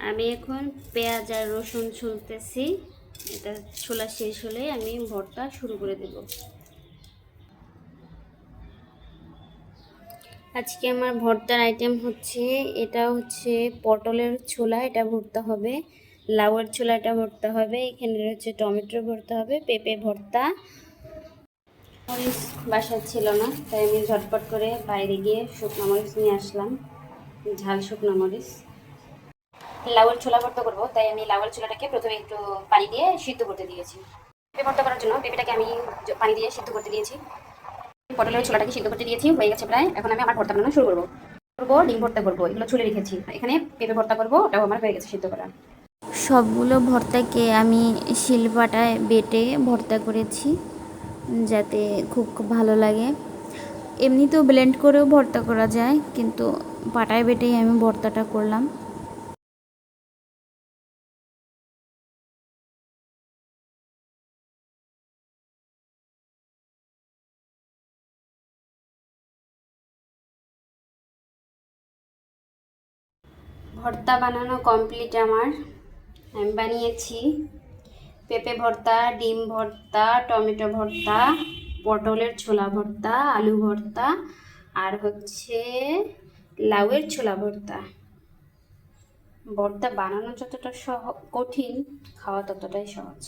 আমি এখন পেঁয়াজ আর রসুন ছুলতেছি। এটা ছোলা শেষ হলে আমি ভর্তা শুরু করে দেব। আজকে আমার ভর্তার আইটেম হচ্ছে, এটা হচ্ছে পটলের ছোলা, এটা ভর্তা হবে। লাউয়ের ছোলা, এটা ভর্তা হবে। এখানে হচ্ছে টমেটোর ভর্তা হবে, পেঁপে ভর্তা। মরিচ বাসায় ছিল না, তাই আমি ঝটপট করে বাইরে গিয়ে শুকনো মরিচ নিয়ে আসলাম, ঝাল শুকনো মরিচ। লাউয়ের ছোলা ভর্তা করবো, তাই আমি লাউয়ের ছোলাটাকে প্রথমে একটু পানি দিয়ে সিদ্ধ করতে দিয়েছি। পেঁপে ভর্তা করার জন্য পেঁপেটাকে আমি পানি দিয়ে সিদ্ধ করতে দিয়েছি। পটলের ছোলাটাকে সিদ্ধ করতে দিয়েছি, হয়ে গেছে প্রায়। এখন আমি আমার ভর্তা বানানো শুরু করবো। ডিম ভর্তা করবো, এগুলো ছুলে রেখেছি। এখানে পেঁপে ভর্তা করবো, ওটাও আমার হয়ে গেছে সিদ্ধ করা। সবগুলো ভর্তাকে আমি শিলপাটায় বেটে ভর্তা করেছি, যাতে খুব ভালো লাগে। এমনিতেও ব্লেন্ড করেও ভর্তা করা যায়, কিন্তু পাটায় বেটেই আমি ভর্তাটা করলাম। ভর্তা বানানো কমপ্লিট আমার। আমি বানিয়েছি পেঁপে ভর্তা, ডিম ভর্তা, টমেটো ভর্তা, পটলের ছোলা ভর্তা, আলু ভর্তা, আর হচ্ছে লাউয়ের ছোলা ভর্তা। ভর্তা বানানো যতটা কঠিন, খাওয়া ততটাই সহজ।